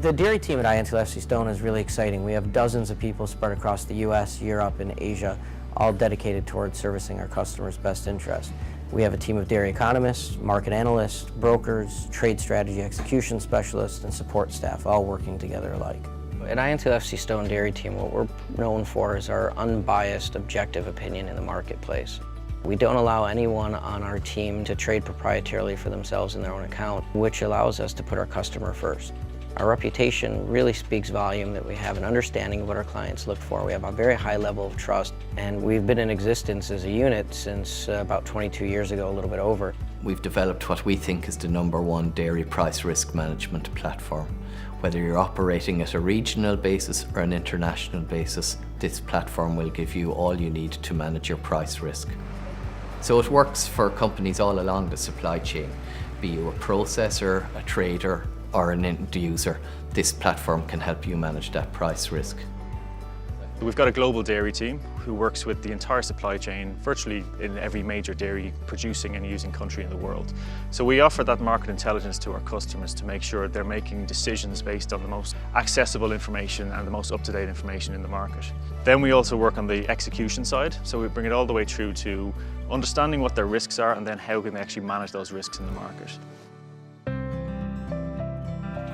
The dairy team at INTL FCStone is really exciting. We have dozens of people spread across the US, Europe, and Asia, all dedicated towards servicing our customers' best interests. We have a team of dairy economists, market analysts, brokers, trade strategy execution specialists, and support staff, all working together alike. At INTL FCStone Dairy Team, what we're known for is our unbiased, objective opinion in the marketplace. We don't allow anyone on our team to trade proprietarily for themselves in their own account, which allows us to put our customer first. Our reputation really speaks volume that we have an understanding of what our clients look for. We have a very high level of trust, and we've been in existence as a unit since about 22 years ago, a little bit over. We've developed what we think is the #1 dairy price risk management platform. Whether you're operating at a regional basis or an international basis, this platform will give you all you need to manage your price risk. So it works for companies all along the supply chain. Be you a processor, a trader, or an end user, this platform can help you manage that price risk. We've got a global dairy team who works with the entire supply chain, virtually in every major dairy producing and using country in the world. So we offer that market intelligence to our customers to make sure they're making decisions based on the most accessible information and the most up-to-date information in the market. Then we also work on the execution side, so we bring it all the way through to understanding what their risks are and then how can they actually manage those risks in the market.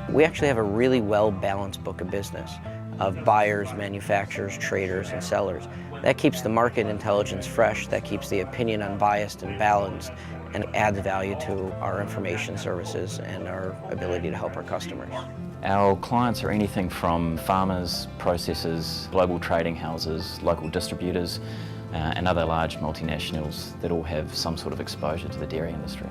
We actually have a really well-balanced book of business of buyers, manufacturers, traders, and sellers. That keeps the market intelligence fresh, that keeps the opinion unbiased and balanced, and adds value to our information services and our ability to help our customers. Our clients are anything from farmers, processors, global trading houses, local distributors, and other large multinationals that all have some sort of exposure to the dairy industry.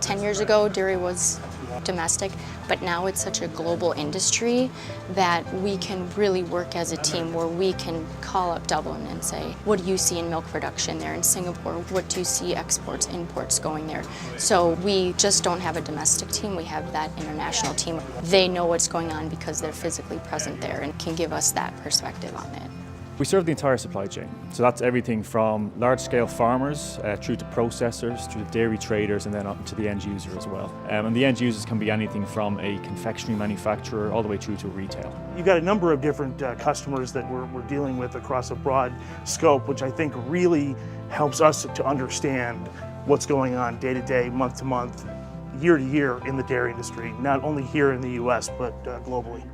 10 years ago, dairy was domestic, but now it's such a global industry that we can really work as a team where we can call up Dublin and say, what do you see in milk production there in Singapore? What do you see exports, imports going there? So we just don't have a domestic team, we have that international team. They know what's going on because they're physically present there and can give us that perspective on it. We serve the entire supply chain, so that's everything from large-scale farmers through to processors, through to dairy traders, and then up to the end user as well. And the end users can be anything from a confectionery manufacturer all the way through to retail. You've got a number of different customers that we're dealing with across a broad scope, which I think really helps us to understand what's going on day to day, month to month, year to year in the dairy industry, not only here in the US, but globally.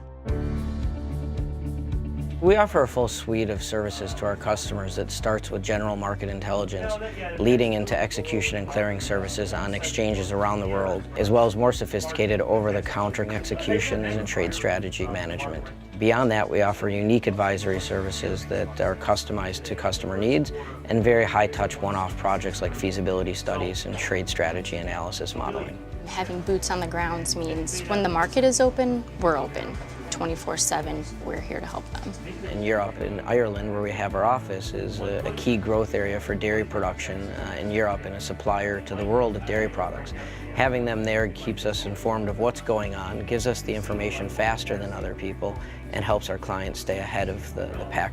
We offer a full suite of services to our customers that starts with general market intelligence, leading into execution and clearing services on exchanges around the world, as well as more sophisticated over-the-counter execution and trade strategy management. Beyond that, we offer unique advisory services that are customized to customer needs and very high-touch one-off projects like feasibility studies and trade strategy analysis modeling. Having boots on the grounds means when the market is open, we're open. 24/7, we're here to help them. In Europe, in Ireland, where we have our office, is a key growth area for dairy production in Europe and a supplier to the world of dairy products. Having them there keeps us informed of what's going on, gives us the information faster than other people, and helps our clients stay ahead of the pack.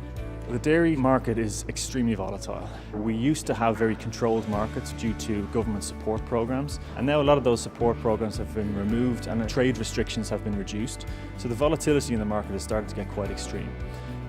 The dairy market is extremely volatile. We used to have very controlled markets due to government support programs, and now a lot of those support programs have been removed and trade restrictions have been reduced. So the volatility in the market has started to get quite extreme.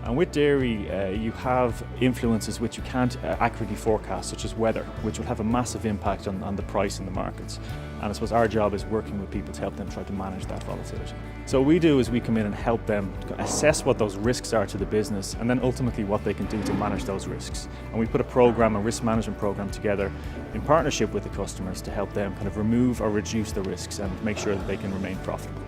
And with dairy, you have influences which you can't accurately forecast, such as weather, which will have a massive impact on the price in the markets. And I suppose our job is working with people to help them try to manage that volatility. So what we do is we come in and help them assess what those risks are to the business and then ultimately what they can do to manage those risks. And we put a risk management program together in partnership with the customers to help them kind of remove or reduce the risks and make sure that they can remain profitable.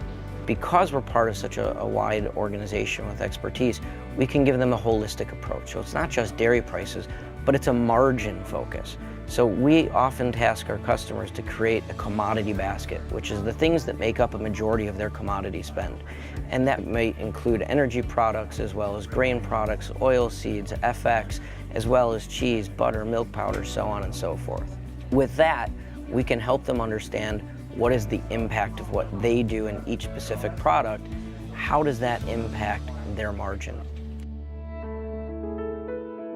Because we're part of such a wide organization with expertise, we can give them a holistic approach. So it's not just dairy prices, but it's a margin focus. So we often task our customers to create a commodity basket, which is the things that make up a majority of their commodity spend. And that may include energy products as well as grain products, oil seeds, FX, as well as cheese, butter, milk powder, so on and so forth. With that, we can help them understand what is the impact of what they do in each specific product. How does that impact their margin?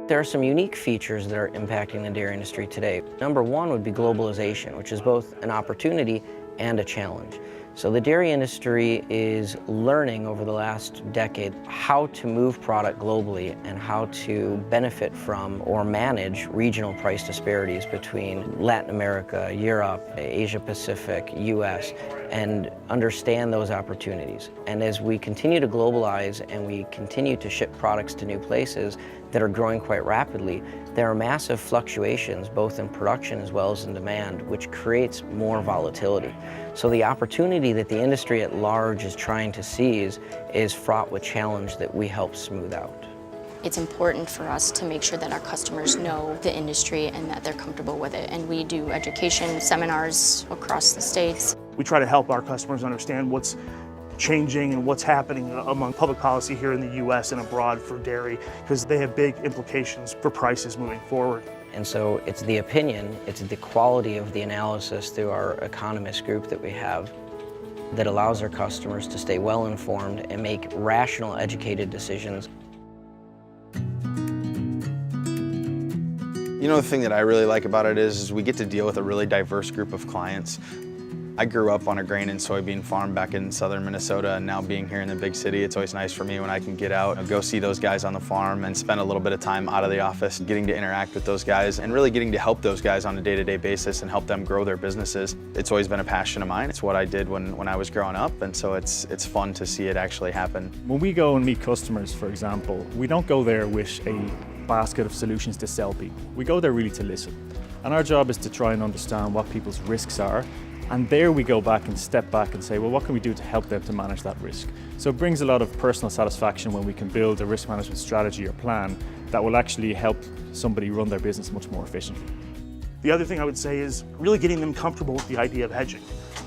There are some unique features that are impacting the dairy industry today. Number one would be globalization, which is both an opportunity and a challenge. So the dairy industry is learning over the last decade how to move product globally and how to benefit from or manage regional price disparities between Latin America, Europe, Asia Pacific, US, and understand those opportunities. And as we continue to globalize and we continue to ship products to new places that are growing quite rapidly, there are massive fluctuations both in production as well as in demand, which creates more volatility. So the opportunity that the industry at large is trying to seize is fraught with challenge that we help smooth out. It's important for us to make sure that our customers know the industry and that they're comfortable with it. And we do education seminars across the states. We try to help our customers understand what's changing and what's happening among public policy here in the U.S. and abroad for dairy, because they have big implications for prices moving forward. And so it's the opinion, it's the quality of the analysis through our economist group that we have that allows our customers to stay well informed and make rational, educated decisions. You know, the thing that I really like about it is we get to deal with a really diverse group of clients. I grew up on a grain and soybean farm back in southern Minnesota, and now being here in the big city, it's always nice for me when I can get out and go see those guys on the farm and spend a little bit of time out of the office, getting to interact with those guys and really getting to help those guys on a day-to-day basis and help them grow their businesses. It's always been a passion of mine. It's what I did when I was growing up, and so it's fun to see it actually happen. When we go and meet customers, for example, we don't go there with a basket of solutions to sell people. We go there really to listen. And our job is to try and understand what people's risks are. And there we go back and step back and say, well, what can we do to help them to manage that risk? So it brings a lot of personal satisfaction when we can build a risk management strategy or plan that will actually help somebody run their business much more efficiently. The other thing I would say is really getting them comfortable with the idea of hedging.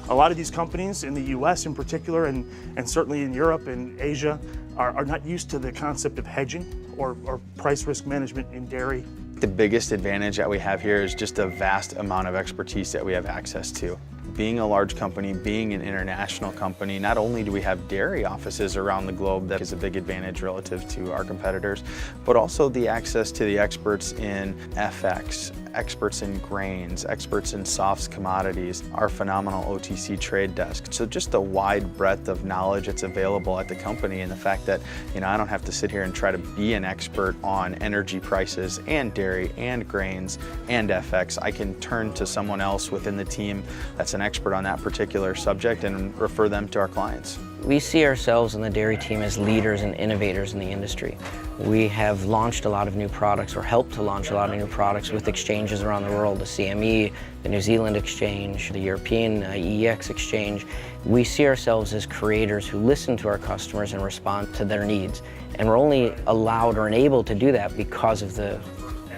A lot of these companies in the US in particular, and certainly in Europe and Asia, are not used to the concept of hedging or price risk management in dairy. The biggest advantage that we have here is just the vast amount of expertise that we have access to. Being a large company, being an international company, not only do we have dairy offices around the globe, that is a big advantage relative to our competitors, but also the access to the experts in FX, experts in grains, experts in softs commodities, our phenomenal OTC trade desk. So just the wide breadth of knowledge that's available at the company, and the fact that, you know, I don't have to sit here and try to be an expert on energy prices and dairy and grains and FX. I can turn to someone else within the team that's an expert on that particular subject and refer them to our clients. We see ourselves in the dairy team as leaders and innovators in the industry. We have launched a lot of new products, or helped to launch a lot of new products with exchanges around the world, the CME, the New Zealand exchange, the European EEX exchange. We see ourselves as creators who listen to our customers and respond to their needs. And we're only allowed or enabled to do that because of the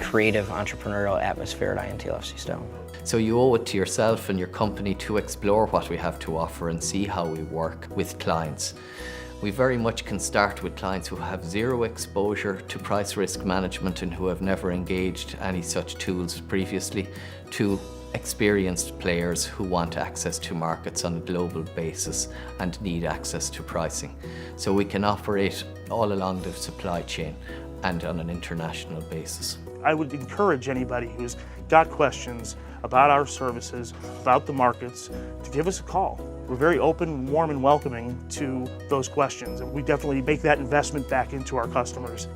creative entrepreneurial atmosphere at INTL FCStone. So you owe it to yourself and your company to explore what we have to offer and see how we work with clients. We very much can start with clients who have zero exposure to price risk management and who have never engaged any such tools previously, to experienced players who want access to markets on a global basis and need access to pricing. So we can operate all along the supply chain and on an international basis. I would encourage anybody who's got questions about our services, about the markets, to give us a call. We're very open, warm, and welcoming to those questions, and we definitely make that investment back into our customers.